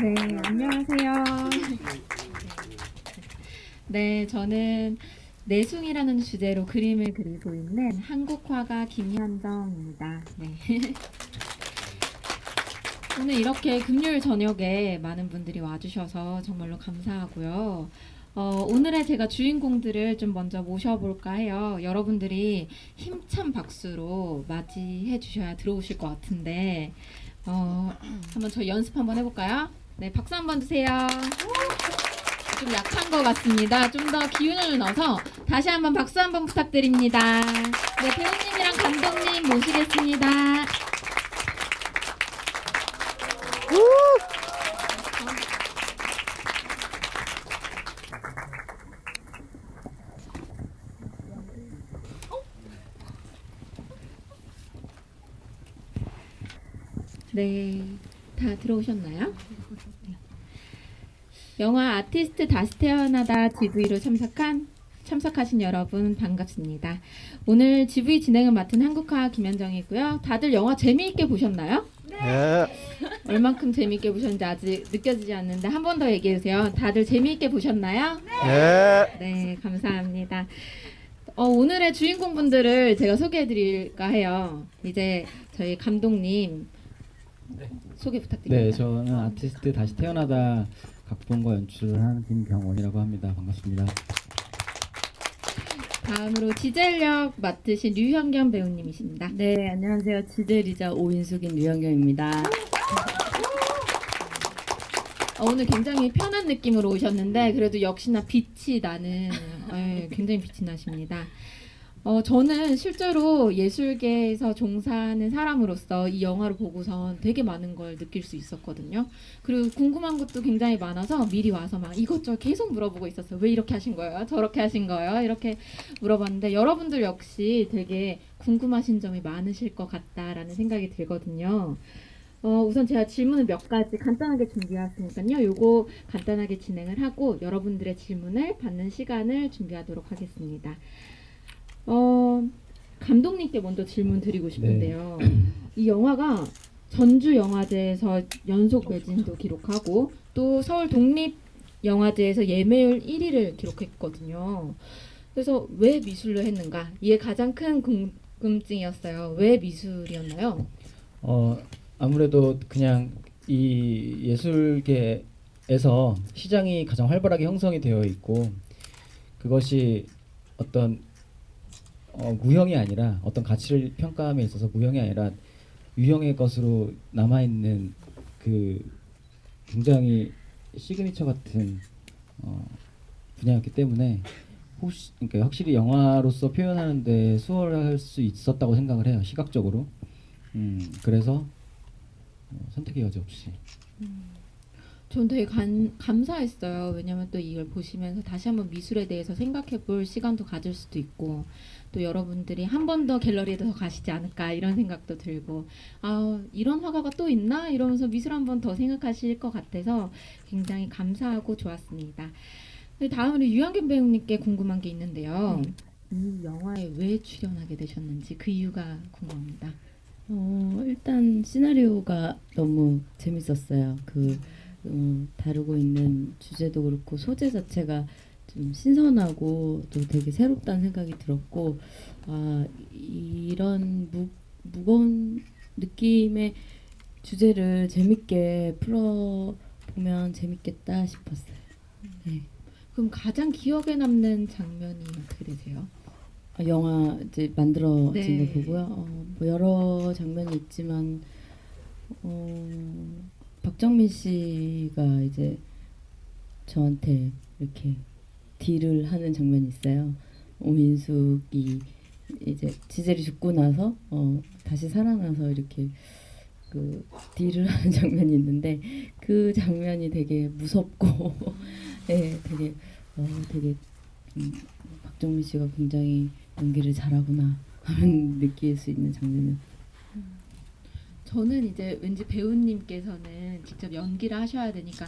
네, 안녕하세요. 네, 저는 내숭이라는 주제로 그림을 그리고 있는 한국화가 김현정입니다. 네. 오늘 이렇게 금요일 저녁에 많은 분들이 와주셔서 정말로 감사하고요. 오늘의 제가 주인공들을 좀 먼저 모셔볼까 해요. 여러분들이 힘찬 박수로 맞이해 주셔야 들어오실 것 같은데, 한번 저희 연습 한번 해볼까요? 네, 박수 한번 주세요. 좀 약한 것 같습니다. 좀 더 기운을 넣어서 다시 한번 박수 한번 부탁드립니다. 네, 배우님이랑 감독님 모시겠습니다. 네, 다 들어오셨나요? 네. 영화 아티스트 다시 태어나다 GV로 참석하신 여러분 반갑습니다. 오늘 GV 진행을 맡은 한국화 김현정이고요. 다들 영화 재미있게 보셨나요? 네. 얼만큼 재미있게 보셨는지 아직 느껴지지 않는데 한 번 더 얘기해 주세요. 다들 재미있게 보셨나요? 네. 네, 감사합니다. 오늘의 주인공분들을 제가 소개해 드릴까 해요. 이제 저희 감독님 소개 부탁드립니다. 네, 저는 아티스트 다시 태어나다 각본과 연출을 한 김경원이라고 합니다. 반갑습니다. 다음으로 지젤역 맡으신 류현경 배우님이십니다. 네, 안녕하세요. 지젤이자 오인숙인 류현경입니다. 오늘 굉장히 편한 느낌으로 오셨는데 그래도 역시나 빛이 나는 굉장히 빛이 나십니다. 저는 실제로 예술계에서 종사하는 사람으로서 이 영화를 보고선 되게 많은 걸 느낄 수 있었거든요. 그리고 궁금한 것도 굉장히 많아서 미리 와서 막 이것저것 계속 물어보고 있었어요. 왜 이렇게 하신 거예요? 저렇게 하신 거예요? 이렇게 물어봤는데 여러분들 역시 되게 궁금하신 점이 많으실 것 같다라는 생각이 들거든요. 우선 제가 질문을 몇 가지 간단하게 준비했으니까요. 요거 간단하게 진행을 하고 여러분들의 질문을 받는 시간을 준비하도록 하겠습니다. 감독님께 먼저 질문 드리고 싶은데요. 이 영화가 전주 영화제에서 연속 매진도 기록하고 또 서울 독립 영화제에서 예매율 1위를 기록했거든요. 그래서 왜 미술로 했는가? 이게 가장 큰 궁금증이었어요. 왜 미술이었나요? 아무래도 그냥 이 예술계에서 시장이 가장 활발하게 형성이 되어 있고 그것이 어떤 무형이 아니라 어떤 가치를 평가함에 있어서 무형이 아니라 유형의 것으로 남아있는 그 굉장히 시그니처 같은 분야였기 때문에 그러니까 확실히 영화로서 표현하는데 수월할 수 있었다고 생각을 해요. 시각적으로. 그래서 선택의 여지 없이. 전 되게 감사했어요. 왜냐면 또 이걸 보시면서 다시 한번 미술에 대해서 생각해 볼 시간도 가질 수도 있고 또 여러분들이 한 번 더 갤러리에 더 가시지 않을까 이런 생각도 들고 이런 화가가 또 있나? 이러면서 미술 한 번 더 생각하실 것 같아서 굉장히 감사하고 좋았습니다. 다음으로 유한균 배우님께 궁금한 게 있는데요. 이 영화에 왜 출연하게 되셨는지 그 이유가 궁금합니다. 일단 시나리오가 너무 재밌었어요. 다루고 있는 주제도 그렇고 소재 자체가 좀 신선하고 또 되게 새롭다는 생각이 들었고 이런 무거운 느낌의 주제를 재밌게 풀어보면 재밌겠다 싶었어요. 네. 그럼 가장 기억에 남는 장면이 어떻게 되세요? 영화 이제 만들어진 네. 거 보고요. 뭐 여러 장면이 있지만 박정민 씨가 이제 저한테 이렇게 딜을 하는 장면이 있어요. 오민숙이 이제 지젤이 죽고 나서 다시 살아나서 이렇게 그 딜을 하는 장면이 있는데 그 장면이 되게 무섭고 네, 되게 박정민 씨가 굉장히 연기를 잘하구나 하는 느낄 수 있는 장면이었어요. 저는 이제 왠지 배우님께서는 직접 연기를 하셔야 되니까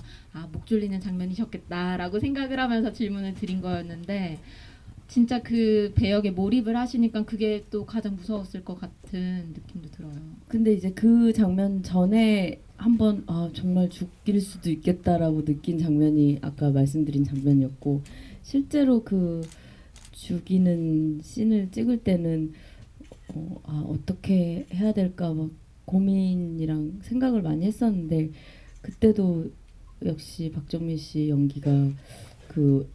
목 졸리는 장면이셨겠다라고 생각을 하면서 질문을 드린 거였는데 진짜 그 배역에 몰입을 하시니까 그게 또 가장 무서웠을 것 같은 느낌도 들어요. 근데 이제 그 장면 전에 한번 정말 죽일 수도 있겠다라고 느낀 장면이 아까 말씀드린 장면이었고, 실제로 그 죽이는 씬을 찍을 때는 어떻게 해야 될까 막 고민이랑 생각을 많이 했었는데, 그때도 역시 박정민 씨 연기가 그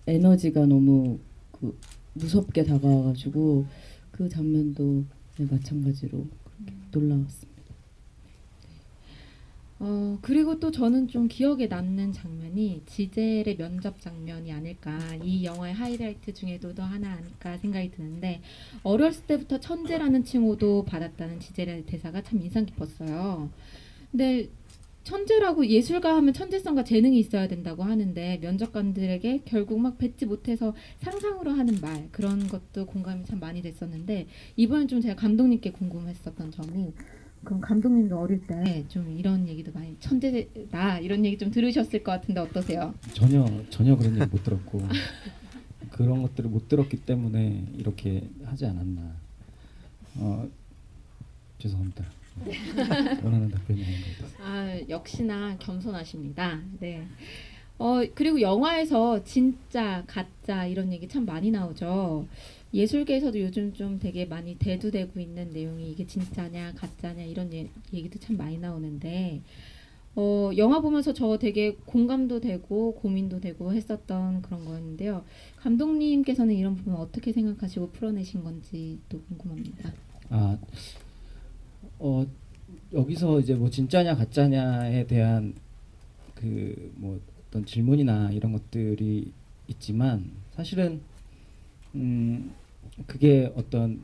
에너지가 너무 그 무섭게 다가와가지고 그 장면도 네, 마찬가지로 그렇게 놀라웠습니다. 그리고 또 저는 좀 기억에 남는 장면이 지젤의 면접 장면이 아닐까, 이 영화의 하이라이트 중에도 또 하나 아닐까 생각이 드는데, 어렸을 때부터 천재라는 칭호도 받았다는 지젤의 대사가 참 인상 깊었어요. 근데 천재라고, 예술가 하면 천재성과 재능이 있어야 된다고 하는데 면접관들에게 결국 막 뱉지 못해서 상상으로 하는 말, 그런 것도 공감이 참 많이 됐었는데, 이번엔 좀 제가 감독님께 궁금했었던 점이, 그럼 감독님도 어릴 때 좀 이런 얘기도 많이, 천재다 이런 얘기 좀 들으셨을 것 같은데 어떠세요? 전혀 그런 얘기 못 들었고 그런 것들을 못 들었기 때문에 이렇게 하지 않았나. 죄송합니다. 원하는 답변이 아닌 것 같아서. 역시나 겸손하십니다. 네. 그리고 영화에서 진짜, 가짜 이런 얘기 참 많이 나오죠. 예술계에서도 요즘 좀 되게 많이 대두되고 있는 내용이, 이게 진짜냐 가짜냐 이런 얘기도 참 많이 나오는데, 영화 보면서 저 되게 공감도 되고 고민도 되고 했었던 그런 거였는데요. 감독님께서는 이런 부분 어떻게 생각하시고 풀어내신 건지 또 궁금합니다. 여기서 이제 뭐 진짜냐 가짜냐에 대한 그 뭐 어떤 질문이나 이런 것들이 있지만, 사실은 그게 어떤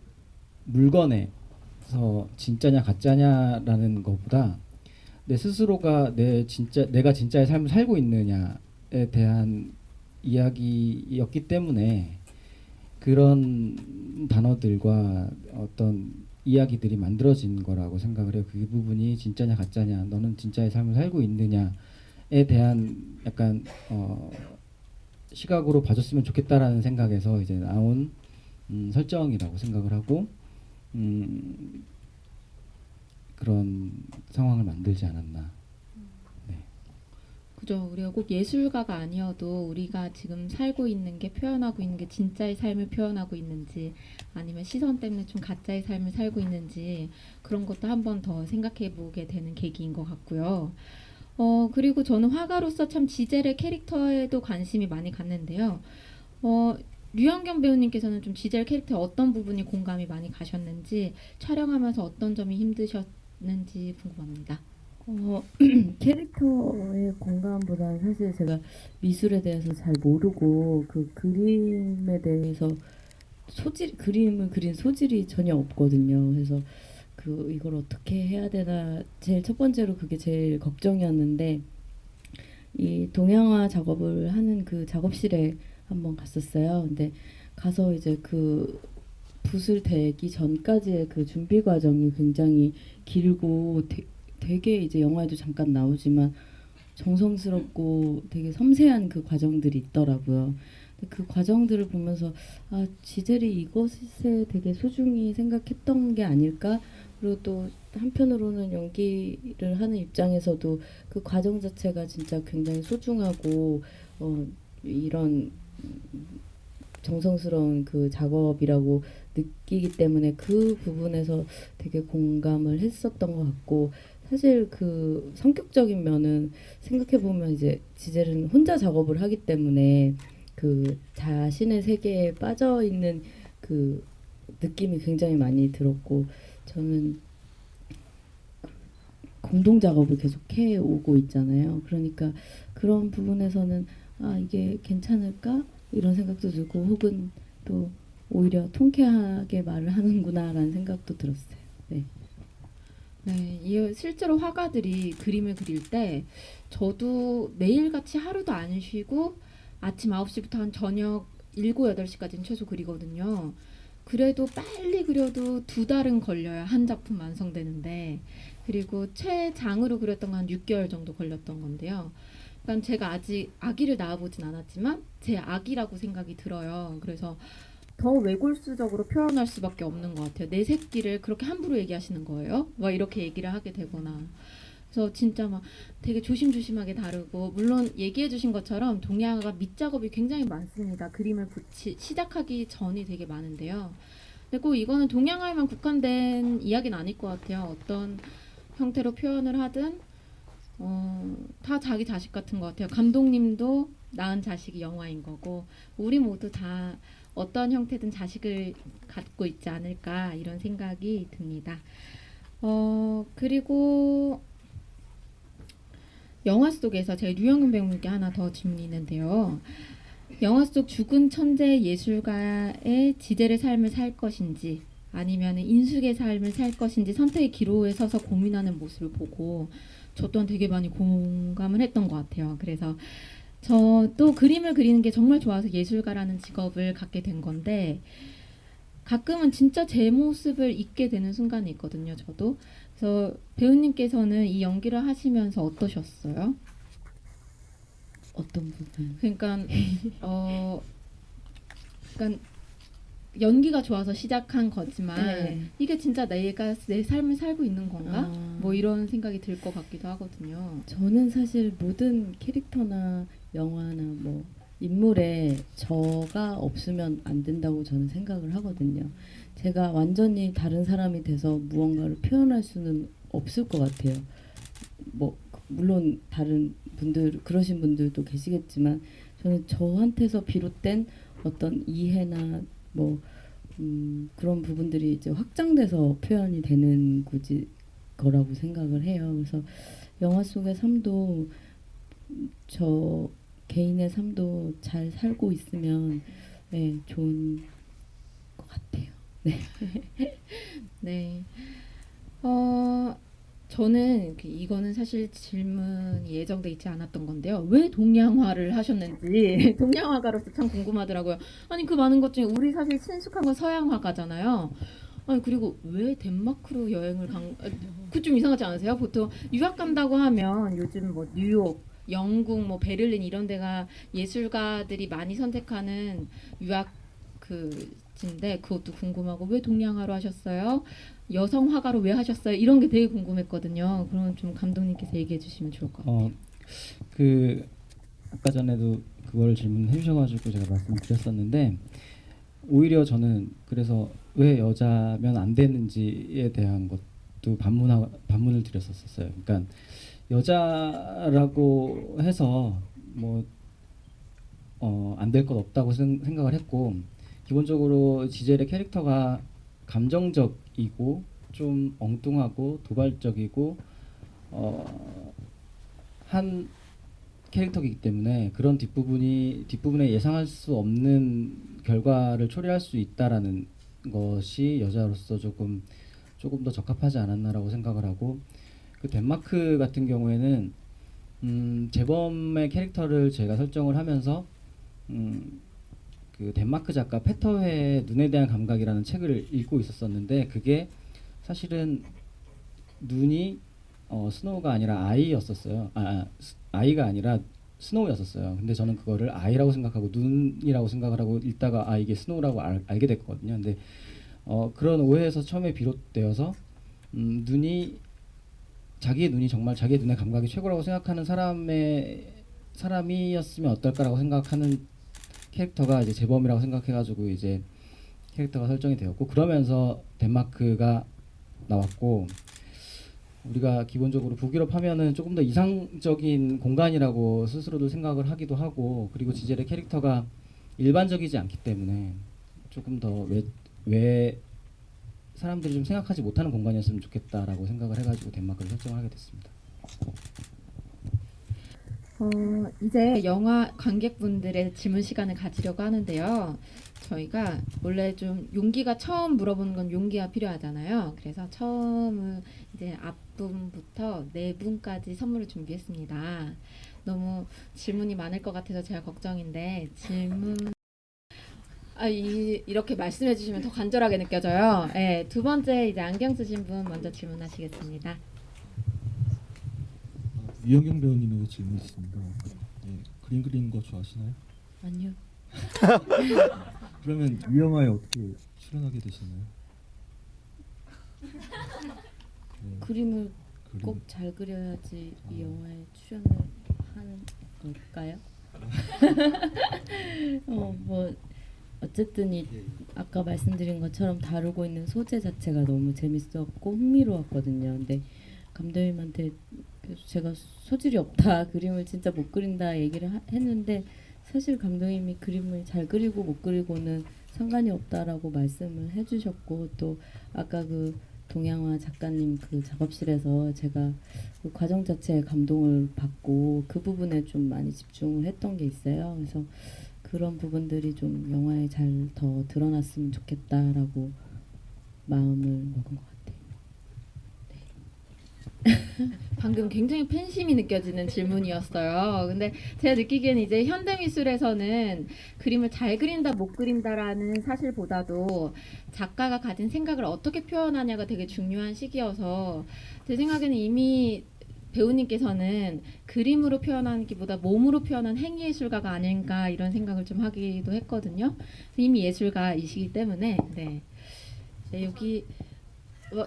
물건에서 진짜냐 가짜냐라는 것보다 내 스스로가 내가 진짜의 삶을 살고 있느냐에 대한 이야기였기 때문에 그런 단어들과 어떤 이야기들이 만들어진 거라고 생각을 해요. 그 부분이 진짜냐 가짜냐, 너는 진짜의 삶을 살고 있느냐에 대한 약간 시각으로 봐줬으면 좋겠다라는 생각에서 이제 나온 설정이라고 생각을 하고 그런 상황을 만들지 않았나. 네. 그죠. 우리가 꼭 예술가가 아니어도 우리가 지금 살고 있는 게, 표현하고 있는 게 진짜의 삶을 표현하고 있는지, 아니면 시선 때문에 좀 가짜의 삶을 살고 있는지, 그런 것도 한 번 더 생각해 보게 되는 계기인 것 같고요. 그리고 저는 화가로서 참 지젤의 캐릭터에도 관심이 많이 갔는데요. 류현경 배우님께서는 좀 지젤 캐릭터의 어떤 부분이 공감이 많이 가셨는지, 촬영하면서 어떤 점이 힘드셨는지 궁금합니다. 캐릭터의 공감보다는 사실 제가 미술에 대해서 잘 모르고 그 그림에 대해서 그림을 그린 소질이 전혀 없거든요. 그래서 이걸 어떻게 해야 되나, 제일 첫 번째로 그게 제일 걱정이었는데, 이 동양화 작업을 하는 그 작업실에 한번 갔었어요. 근데 가서 이제 그 붓을 대기 전까지의 그 준비 과정이 굉장히 길고 되게 이제 영화에도 잠깐 나오지만 정성스럽고 되게 섬세한 그 과정들이 있더라고요. 그 과정들을 보면서 지젤이 이것에 되게 소중히 생각했던 게 아닐까. 그리고 또 한편으로는 연기를 하는 입장에서도 그 과정 자체가 진짜 굉장히 소중하고 이런 정성스러운 그 작업이라고 느끼기 때문에 그 부분에서 되게 공감을 했었던 것 같고, 사실 그 성격적인 면은 생각해 보면 이제 지젤은 혼자 작업을 하기 때문에 그 자신의 세계에 빠져 있는 그 느낌이 굉장히 많이 들었고, 저는 공동 작업을 계속 해 오고 있잖아요. 그러니까 그런 부분에서는 이게 괜찮을까 이런 생각도 들고, 혹은 또 오히려 통쾌하게 말을 하는구나라는 생각도 들었어요. 네. 네, 실제로 화가들이 그림을 그릴 때 저도 매일같이 하루도 안 쉬고 아침 9시부터 한 저녁 7, 8시까지는 최소 그리거든요. 그래도 빨리 그려도 2달은 걸려야 한 작품 완성되는데, 그리고 최장으로 그렸던 건 한 6개월 정도 걸렸던 건데요. 그러니까 제가 아직 아기를 낳아보진 않았지만 제 아기라고 생각이 들어요. 그래서 더 외골수적으로 표현할 수밖에 없는 것 같아요. 내 새끼를 그렇게 함부로 얘기하시는 거예요? 막 이렇게 얘기를 하게 되거나. 그래서 진짜 막 되게 조심조심하게 다루고, 물론 얘기해 주신 것처럼 동양화가 밑작업이 굉장히 많습니다. 그림을 시작하기 전이 되게 많은데요. 근데 꼭 이거는 동양화에만 국한된 이야기는 아닐 것 같아요. 어떤 형태로 표현을 하든 다 자기 자식 같은 것 같아요. 감독님도 낳은 자식이 영화인 거고, 우리 모두 다 어떤 형태든 자식을 갖고 있지 않을까 이런 생각이 듭니다. 그리고 영화 속에서 제가 류영은 배우님께 하나 더 질문이 있는데요. 영화 속 죽은 천재 예술가의 지대의 삶을 살 것인지 아니면 인숙의 삶을 살 것인지 선택의 기로에 서서 고민하는 모습을 보고 저 또한 되게 많이 공감을 했던 것 같아요. 그래서 저 또 그림을 그리는 게 정말 좋아서 예술가라는 직업을 갖게 된 건데 가끔은 진짜 제 모습을 잊게 되는 순간이 있거든요. 저도. 그래서 배우님께서는 이 연기를 하시면서 어떠셨어요? 어떤 부분? 그러니까 그러니까 연기가 좋아서 시작한 거지만 네. 이게 진짜 내가 내 삶을 살고 있는 건가? 아. 뭐 이런 생각이 들 것 같기도 하거든요. 저는 사실 모든 캐릭터나 영화나 뭐 인물에 저가 없으면 안 된다고 저는 생각을 하거든요. 제가 완전히 다른 사람이 돼서 무언가를 표현할 수는 없을 것 같아요. 뭐 물론 다른 분들 그러신 분들도 계시겠지만 저는 저한테서 비롯된 어떤 이해나 뭐 그런 부분들이 이제 확장돼서 표현이 되는 거라고 생각을 해요. 그래서 영화 속의 삶도 저 개인의 삶도 잘 살고 있으면 네, 좋은 것 같아요. 네. 저는 이거는 사실 질문이 예정돼 있지 않았던 건데요. 왜 동양화를 하셨는지 동양화가로서 참 궁금하더라고요. 아니 그 많은 것 중에 우리 사실 친숙한 건 서양화가잖아요. 아니 그리고 왜 덴마크로 여행을 그 좀 이상하지 않으세요? 보통 유학 간다고 하면 요즘 뭐 뉴욕, 영국, 뭐 베를린 이런 데가 예술가들이 많이 선택하는 유학 그인데 그것도 궁금하고 왜 동양화로 하셨어요? 여성 화가로 왜 하셨어요? 이런 게 되게 궁금했거든요. 그럼 좀 감독님께서 얘기해 주시면 좋을 것 같아요. 그 아까 전에도 그걸 질문해 주셔가지고 제가 말씀드렸었는데 오히려 저는 그래서 왜 여자면 안 되는지에 대한 것도 반문을 드렸었어요. 그러니까 여자라고 해서 뭐 안 될 것 없다고 생각을 했고 기본적으로 지젤의 캐릭터가 감정적이고 좀 엉뚱하고 도발적이고 한 캐릭터이기 때문에 그런 뒷부분에 예상할 수 없는 결과를 초래할 수 있다라는 것이 여자로서 조금 더 적합하지 않았나라고 생각을 하고 그 덴마크 같은 경우에는 재범의 캐릭터를 제가 설정을 하면서 그 덴마크 작가 페터회의 눈에 대한 감각이라는 책을 읽고 있었었는데 그게 사실은 눈이 스노우가 아니라 아이였었어요. 아이가 아니라 스노우였었어요. 근데 저는 그거를 아이라고 생각하고 눈이라고 생각을 하고 읽다가 이게 스노우라고 알게 됐거든요. 근데 그런 오해에서 처음에 비롯되어서 자기의 눈이 정말 자기의 눈의 감각이 최고라고 생각하는 사람이었으면 어떨까라고 생각하는 캐릭터가 이제 재범이라고 생각해가지고 이제 캐릭터가 설정이 되었고 그러면서 덴마크가 나왔고 우리가 기본적으로 북유럽 하면은 조금 더 이상적인 공간이라고 스스로도 생각을 하기도 하고 그리고 지젤의 캐릭터가 일반적이지 않기 때문에 조금 더 왜 사람들이 좀 생각하지 못하는 공간이었으면 좋겠다라고 생각을 해가지고 덴마크를 설정을 하게 됐습니다. 이제 영화 관객분들의 질문 시간을 가지려고 하는데요. 저희가 원래 좀 용기가 처음 물어보는 건 용기가 필요하잖아요. 그래서 처음은 이제 앞분부터 네 분까지 선물을 준비했습니다. 너무 질문이 많을 것 같아서 제가 걱정인데 질문 이렇게 말씀해 주시면 더 간절하게 느껴져요. 네, 두 번째 이제 안경 쓰신 분 먼저 질문하시겠습니다. 유영경 배우님에게 질문이 있습니다. 예, 그림 그리는 거 좋아하시나요? 아니요. 그러면 이 영화에 어떻게 출연하게 되셨나요? 네. 그림을 그림 꼭 잘 그려야지 이 영화에 출연을 하는 걸까요? 뭐 어쨌든 이 아까 말씀드린 것처럼 다루고 있는 소재 자체가 너무 재밌었고 흥미로웠거든요. 근데 감독님한테 계속 제가 소질이 없다, 그림을 진짜 못 그린다 얘기를 했는데 사실 감독님이 그림을 잘 그리고 못 그리고는 상관이 없다라고 말씀을 해주셨고, 또 아까 그 동양화 작가님 그 작업실에서 제가 그 과정 자체에 감동을 받고 그 부분에 좀 많이 집중을 했던 게 있어요. 그래서 그런 부분들이 좀 영화에 잘 더 드러났으면 좋겠다라고 마음을 먹은 것 같아요. 방금 굉장히 팬심이 느껴지는 질문이었어요. 근데 제가 느끼기에는 이제 현대미술에서는 그림을 잘 그린다 못 그린다라는 사실보다도 작가가 가진 생각을 어떻게 표현하냐가 되게 중요한 시기여서 제 생각에는 이미 배우님께서는 그림으로 표현하기보다 몸으로 표현한 행위예술가가 아닌가 이런 생각을 좀 하기도 했거든요. 이미 예술가이시기 때문에 네. 네, 여기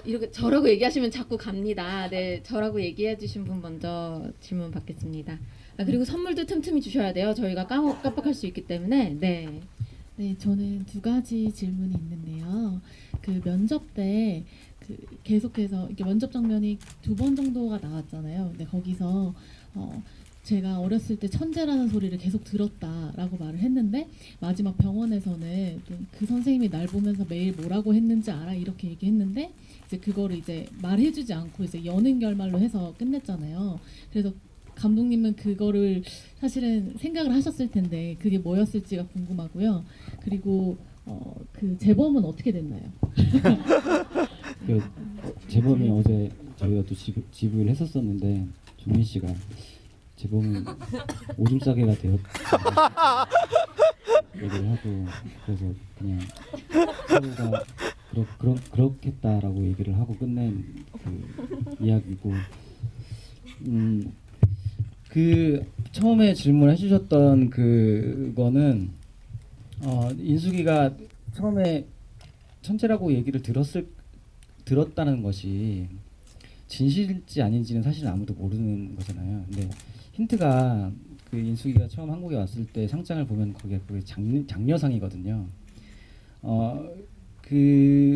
이렇게 저라고 얘기하시면 자꾸 갑니다. 네, 저라고 얘기해 주신 분 먼저 질문 받겠습니다. 그리고 선물도 틈틈이 주셔야 돼요. 저희가 깜빡할 수 있기 때문에. 네. 네, 저는 두 가지 질문이 있는데요. 그 면접 때 그 계속해서 이렇게 면접 장면이 2번 정도가 나왔잖아요. 근데 거기서 제가 어렸을 때 천재라는 소리를 계속 들었다라고 말을 했는데 마지막 병원에서는 좀 그 선생님이 날 보면서 매일 뭐라고 했는지 알아 이렇게 얘기했는데 이제 그거를 이제 말해주지 않고 이제 여는 결말로 해서 끝냈잖아요. 그래서 감독님은 그거를 사실은 생각을 하셨을 텐데 그게 뭐였을지가 궁금하고요. 그리고 그 재범은 어떻게 됐나요? 그 재범이 어제 저희가 또 지부를 했었었는데 종민 씨가 재범은 오줌 싸개가 되었다 얘기를 하고, 그래서 그냥 서로가 그렇겠다라고 얘기를 하고 끝낸 그 이야기고, 그 처음에 질문해 주셨던 그거는 인숙이가 처음에 천재라고 얘기를 들었다는 것이 진실일지 아닌지는 사실 아무도 모르는 거잖아요. 근데 힌트가 그 인숙이가 처음 한국에 왔을 때 상장을 보면 거기에 장려상이거든요.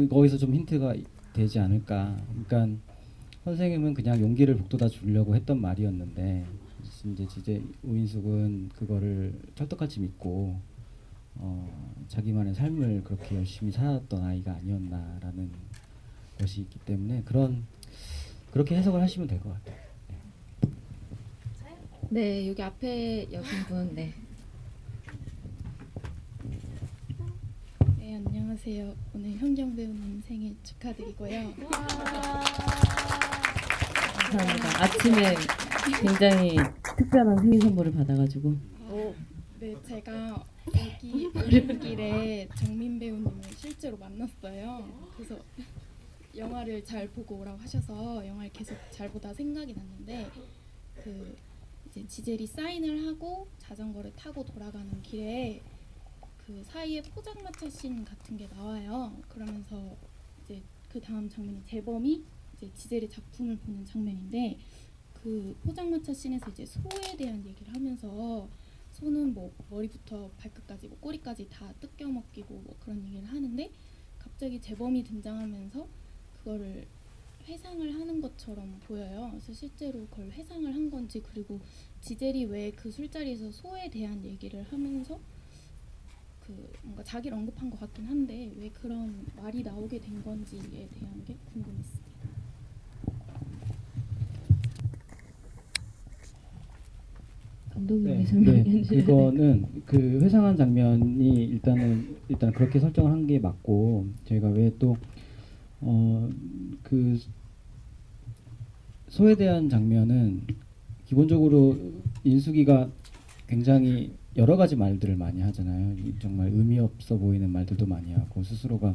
거기서 좀 힌트가 되지 않을까. 그러니까 선생님은 그냥 용기를 북돋아 주려고 했던 말이었는데 이제 오인숙은 그거를 찰떡같이 믿고 자기만의 삶을 그렇게 열심히 살았던 아이가 아니었나라는 것이 있기 때문에 그렇게 해석을 하시면 될 것 같아요. 네, 여기 앞에 여성분. 네. 네, 안녕하세요. 오늘 현경 배우님 생일 축하드리고요. 감사합니다. 아침에 굉장히 특별한 생일 선물을 받아가지고 네, 제가 여기 오는 길에 정민 배우님을 실제로 만났어요. 그래서 영화를 잘 보고 오라고 하셔서 영화를 계속 잘 보다 생각이 났는데 그 이제 지젤이 사인을 하고 자전거를 타고 돌아가는 길에 그 사이에 포장마차 씬 같은 게 나와요. 그러면서 이제 그 다음 장면이 재범이 이제 지젤의 작품을 보는 장면인데 그 포장마차 씬에서 이제 소에 대한 얘기를 하면서 소는 뭐 머리부터 발끝까지 뭐 꼬리까지 다 뜯겨 먹기고 뭐 그런 얘기를 하는데 갑자기 재범이 등장하면서 그거를 회상을 하는 것처럼 보여요. 그래서 실제로 그걸 회상을 한 건지, 그리고 지젤이 왜 그 술자리에서 소에 대한 얘기를 하면서 그 뭔가 자기를 언급한 것 같긴 한데 왜 그런 말이 나오게 된 건지에 대한 게 궁금했습니다. 감독님이 설명해 주세요. 그거는 그 회상한 장면이 일단 그렇게 설정을 한 게 맞고, 저희가 왜 또 그 소에 대한 장면은 기본적으로 인숙이가 굉장히 여러 가지 말들을 많이 하잖아요. 정말 의미 없어 보이는 말들도 많이 하고 스스로가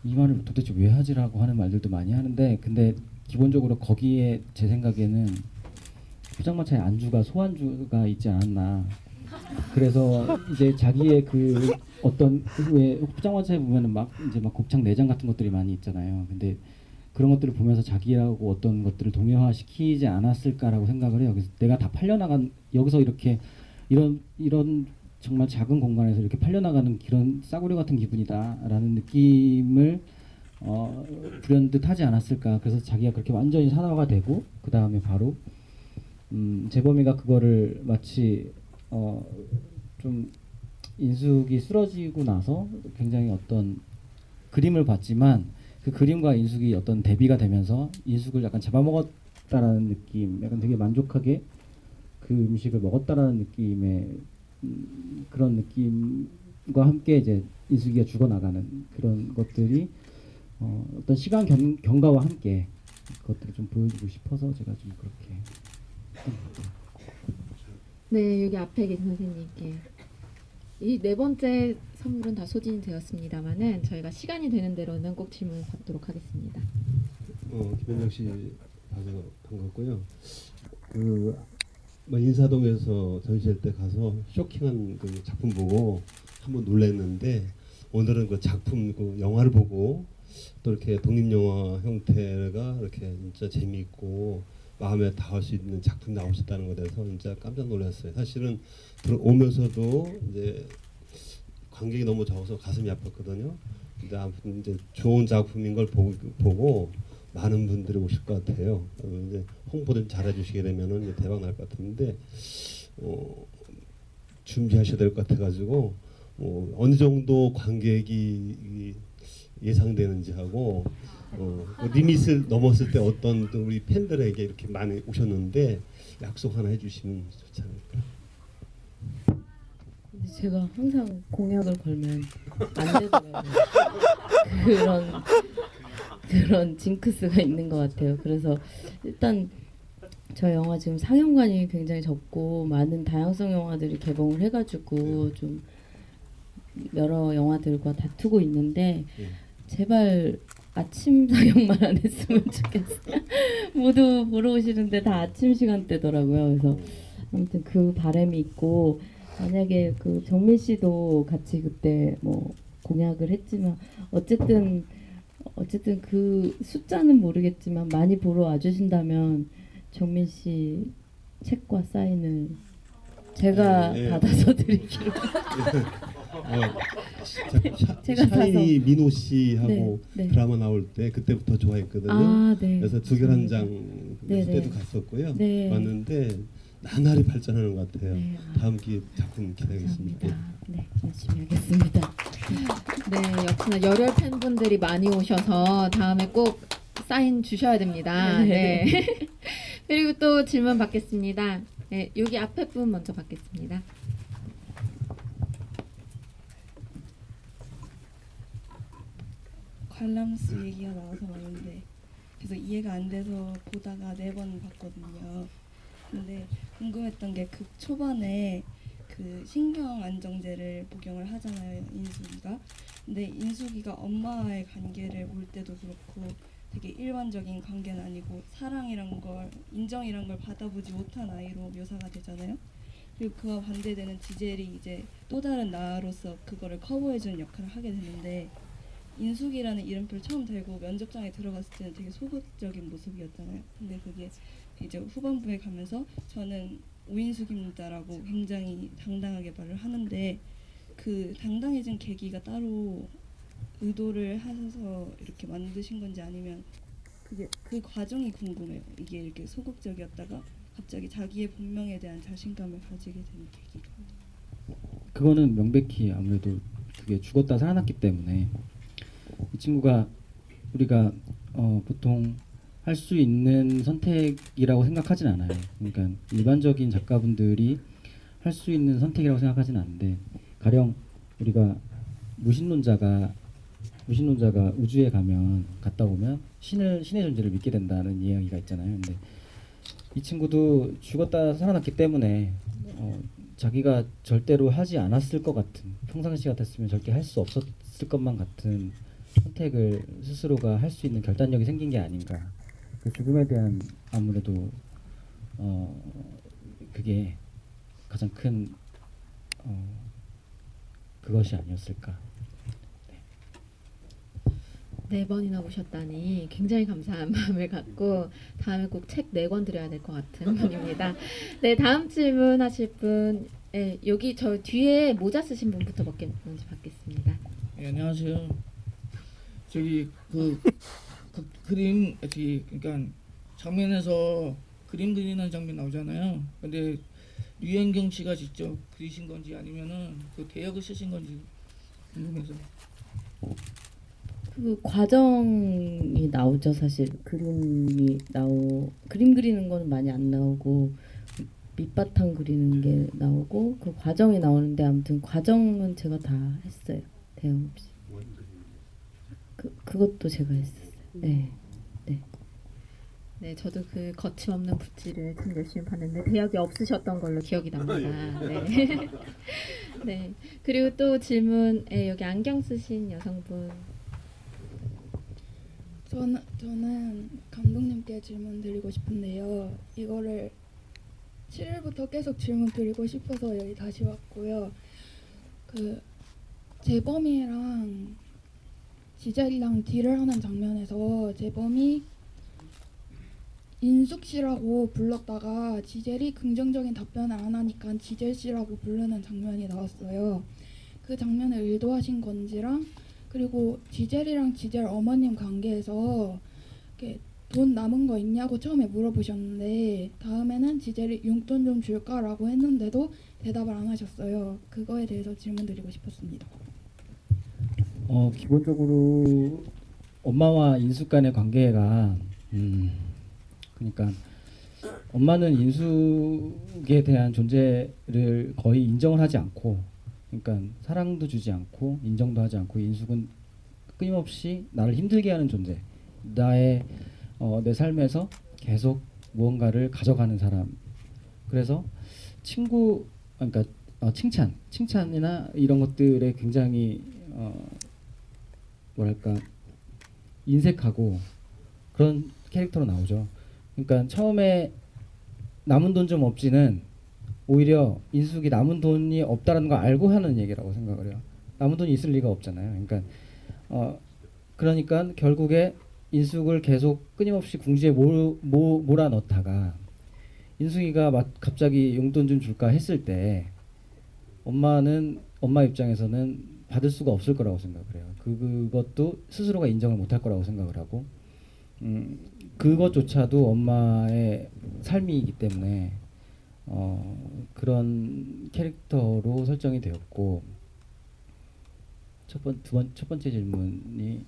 이 말을 도대체 왜 하지라고 하는 말들도 많이 하는데, 근데 기본적으로 거기에 제 생각에는 포장마차에 안주가 소안주가 있지 않았나. 그래서 이제 자기의 그 어떤 왜 포장마차에 보면은 막 이제 막 곱창 내장 같은 것들이 많이 있잖아요. 근데 그런 것들을 보면서 자기하고 어떤 것들을 동요화시키지 않았을까라고 생각을 해요. 그래서 내가 다 팔려나간 여기서 이렇게 이런 정말 작은 공간에서 이렇게 팔려나가는 그런 싸구려 같은 기분이다라는 느낌을 불현듯 하지 않았을까. 그래서 자기가 그렇게 완전히 산화가 되고 그 다음에 바로 재범이가 그거를 마치 좀 인숙이 쓰러지고 나서 굉장히 어떤 그림을 봤지만 그 그림과 인숙이 어떤 대비가 되면서 인숙을 약간 잡아먹었다라는 느낌, 약간 되게 만족하게 그 음식을 먹었다라는 느낌의 그런 느낌과 함께 이제 인숙이가 죽어나가는 그런 것들이 어떤 시간 경과와 함께 그것들을 좀 보여주고 싶어서 제가 좀 그렇게 네, 여기 앞에 계신 선생님께 이 네 번째 선물은 다 소진이 되었습니다만은 저희가 시간이 되는 대로는 꼭 질문 받도록 하겠습니다. 김현정 씨 봐서 반갑고요. 뭐 인사동에서 전시할 때 가서 쇼킹한 그 작품 보고 한번 놀랐는데 오늘은 그 작품 그 영화를 보고 또 이렇게 독립영화 형태가 이렇게 진짜 재미있고 마음에 닿을 수 있는 작품이 나오셨다는 것에 대해서 진짜 깜짝 놀랐어요. 사실은 들어오면서도 이제 관객이 너무 적어서 가슴이 아팠거든요. 근데 아무튼 이제 좋은 작품인 걸 보고 많은 분들이 오실 것 같아요. 이제 홍보 좀 잘해주시게 되면은 이제 대박 날 것 같은데 준비하셔야 될 것 같아가지고 어느 정도 관객이 예상되는지 하고 리밋을 넘었을 때 어떤 또 우리 팬들에게 이렇게 많이 오셨는데 약속 하나 해주시면 좋지 않을까. 근데 제가 항상 공약을 걸면 안 되더라고요. 그런 징크스가 있는 것 같아요. 그래서 일단 저 영화 지금 상영관이 굉장히 적고 많은 다양성 영화들이 개봉을 해가지고 좀 여러 영화들과 다투고 있는데 제발 아침 상영만 안 했으면 좋겠어요. 모두 보러 오시는데 다 아침 시간대더라고요. 그래서 아무튼 그 바람이 있고 만약에 그 정민 씨도 같이 그때 뭐 공약을 했지만 어쨌든 그 숫자는 모르겠지만 많이 보러 와주신다면 정민 씨 책과 사인을 제가 받아서 드리기로. 제가 샤이니 민호 씨하고 네. 드라마 나올 때 그때부터 좋아했거든요. 아, 네. 그래서 두 결 한 장 네, 그때도 네. 갔었고요. 네. 왔는데 나날이 발전하는 것 같아요. 네, 다음 기회 작품 기대하겠습니다. 감사합니다. 네, 열심히 하겠습니다. 네, 역시나 열혈 팬분들이 많이 오셔서 다음에 꼭 사인 주셔야 됩니다. 네. 그리고 또 질문 받겠습니다. 네, 여기 앞에 분 먼저 받겠습니다. 관람수 얘기가 나와서 왔는데 계속 이해가 안 돼서 보다가 4번 봤거든요. 근데 궁금했던 게 극 초반에 그 신경 안정제를 복용을 하잖아요, 인숙이가. 근데 인숙이가 엄마와의 관계를 볼 때도 그렇고 되게 일반적인 관계는 아니고 사랑이란 걸, 인정이란 걸 받아보지 못한 아이로 묘사가 되잖아요. 그리고 그와 반대되는 디젤이 이제 또 다른 나로서 그거를 커버해주는 역할을 하게 되는데 인숙이라는 이름표를 처음 달고 면접장에 들어갔을 때는 되게 소극적인 모습이었잖아요. 근데 그게 이제 후반부에 가면서 저는 오인숙입니다라고 굉장히 당당하게 말을 하는데 그 당당해진 계기가 따로 의도를 하셔서 이렇게 만드신 건지 아니면 그게 그 과정이 궁금해요. 이게 이렇게 소극적이었다가 갑자기 자기의 본명에 대한 자신감을 가지게 되는 계기가. 그거는 명백히 아무래도 그게 죽었다 살아났기 때문에 이 친구가 우리가 보통 할 수 있는 선택이라고 생각하진 않아요. 그러니까 일반적인 작가분들이 할 수 있는 선택이라고 생각하진 않는데 가령 우리가 무신론자가 우주에 갔다 오면 신의 존재를 믿게 된다는 이야기가 있잖아요. 근데 이 친구도 죽었다 살아났기 때문에 자기가 절대로 하지 않았을 것 같은, 평상시 같았으면 절대 할 수 없었을 것만 같은 선택을 스스로가 할 수 있는 결단력이 생긴 게 아닌가. 그 죽음에 대한 아무래도 그게 가장 큰 그것이 아니었을까. 4번이나 오셨다니 굉장히 감사한 마음을 갖고 다음에 꼭 책 4권 드려야 될 것 같은 분입니다. 네, 다음 질문 하실 분, 네, 여기 저 뒤에 모자 쓰신 분부터 먼저 받겠습니다. 네, 안녕하세요. 저기 그 그림 그러니까 장면에서 그림 그리는 장면 나오잖아요. 근데 류현경 씨가 직접 그리신 건지 아니면은 그 대역을 쓰신 건지 궁금해서. 그 과정이 나오죠. 사실 그림 그리는 거는 많이 안 나오고 밑바탕 그리는 게 나오고 그 과정이 나오는데 아무튼 과정은 제가 다 했어요. 대형 없이. 그것도 제가 했었어요. 네. 네, 저도 그 거침없는 붓질을 참 열심히 봤는데 대역이 없으셨던 걸로 기억이 납니다. 네. 네. 그리고 또 질문, 여기 안경 쓰신 여성분. 저는 감독님께 질문 드리고 싶은데요. 이거를 7일부터 계속 질문 드리고 싶어서 여기 다시 왔고요. 그 재범이랑 지젤이랑 딜을 하는 장면에서 재범이 인숙 씨라고 불렀다가 지젤이 긍정적인 답변을 안 하니까 지젤 씨라고 부르는 장면이 나왔어요. 그 장면을 의도하신 건지랑 그리고 지젤이랑 지젤 어머님 관계에서 이렇게 돈 남은 거 있냐고 처음에 물어보셨는데 다음에는 지젤이 용돈 좀 줄까라고 했는데도 대답을 안 하셨어요. 그거에 대해서 질문 드리고 싶었습니다. 기본적으로 엄마와 인숙 간의 관계가 그러니까 엄마는 인숙에 대한 존재를 거의 인정을 하지 않고 그러니까 사랑도 주지 않고 인정도 하지 않고 인숙은 끊임없이 나를 힘들게 하는 존재 내 삶에서 계속 무언가를 가져가는 사람 그래서 친구 그러니까 칭찬이나 이런 것들에 굉장히 뭐랄까 인색하고 그런 캐릭터로 나오죠. 그러니까 처음에 남은 돈 좀 없지는 오히려 인숙이 남은 돈이 없다라는 걸 알고 하는 얘기라고 생각을 해요. 남은 돈이 있을 리가 없잖아요. 그러니까 결국에 인숙을 계속 끊임없이 궁지에 몰아넣다가 인숙이가 막 갑자기 용돈 좀 줄까 했을 때 엄마 입장에서는 받을 수가 없을 거라고 생각을 해요. 그것도 스스로가 인정을 못할 거라고 생각을 하고 그것조차도 엄마의 삶이기 때문에 그런 캐릭터로 설정이 되었고 첫 번째 질문이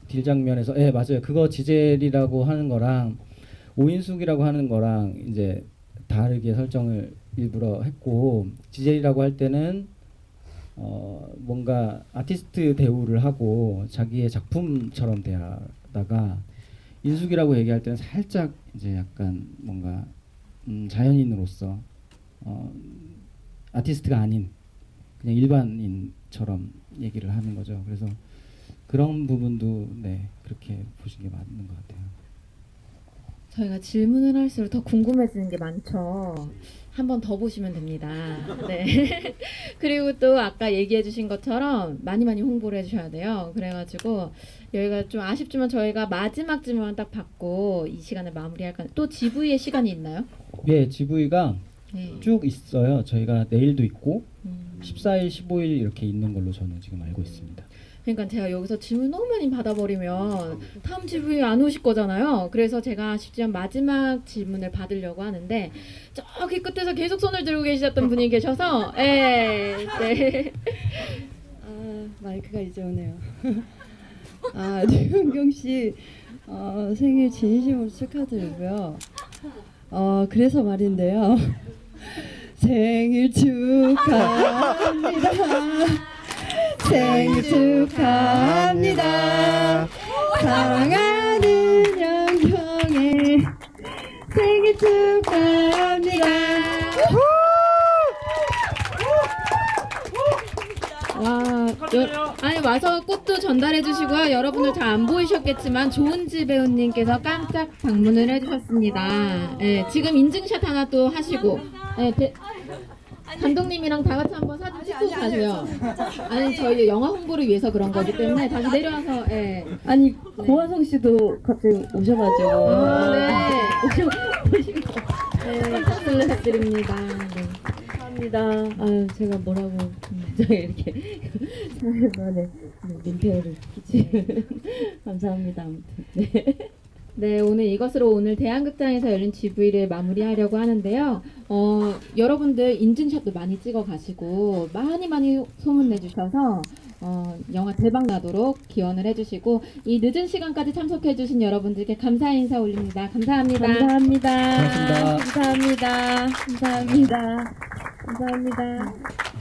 딜 장면에서 맞아요. 그거 지젤이라고 하는 거랑 오인숙이라고 하는 거랑 이제 다르게 설정을 일부러 했고 지젤이라고 할 때는 뭔가 아티스트 대우를 하고 자기의 작품처럼 대하다가 인숙이라고 얘기할 때는 살짝 이제 약간 뭔가 자연인으로서 아티스트가 아닌 그냥 일반인처럼 얘기를 하는 거죠. 그래서 그런 부분도 그렇게 보시는 게 맞는 것 같아요. 저희가 질문을 할수록 더 궁금해지는 게 많죠. 한 번 더 보시면 됩니다. 네. 그리고 또 아까 얘기해 주신 것처럼 많이 홍보를 해주셔야 돼요. 그래가지고 여기가 좀 아쉽지만 저희가 마지막 질문만 딱 받고 이 시간을 마무리할까. 또 GV의 시간이 있나요? 예, GV가 네. 쭉 있어요. 저희가 내일도 있고 14일, 15일 이렇게 있는 걸로 저는 지금 알고 있습니다. 그러니까 제가 여기서 질문 너무 많이 받아버리면 다음 GV 안 오실 거잖아요. 그래서 제가 아쉽지만 마지막 질문을 받으려고 하는데 저기 끝에서 계속 손을 들고 계셨던 분이 계셔서 네. 마이크가 이제 오네요. 류현경 씨 생일 진심으로 축하드리고요. 그래서 말인데요. 생일 축하합니다. 생일 축하합니다. 사랑하는 영경의 생일 축하합니다. 아니 와서 꽃도 전달해 주시고요. 여러분들 잘 안 보이셨겠지만 조은지 배우님께서 깜짝 방문을 해주셨습니다. 네, 지금 인증샷 하나 또 하시고 감독님이랑 다 같이 한번 사진 찍고 가세요. 아니 저희 영화 홍보를 위해서 그런 거기 때문에 다시 내려와서 예. 아니 고화성 씨도 갑자기 오셔가지고 오시고 네, 박수를 부탁드립니다. 네. 감사합니다. 아유 제가 뭐라고 굉장히 이렇게 사회만에 민폐를 끼치 감사합니다. 아무튼 네. 네, 오늘 이것으로 오늘 대한극장에서 열린 GV를 마무리하려고 하는데요. 여러분들 인증샷도 많이 찍어 가시고 많이 소문 내주셔서 영화 대박 나도록 기원을 해주시고 이 늦은 시간까지 참석해주신 여러분들께 감사 인사 올립니다. 감사합니다. 감사합니다. 고맙습니다. 감사합니다. 감사합니다. 감사합니다.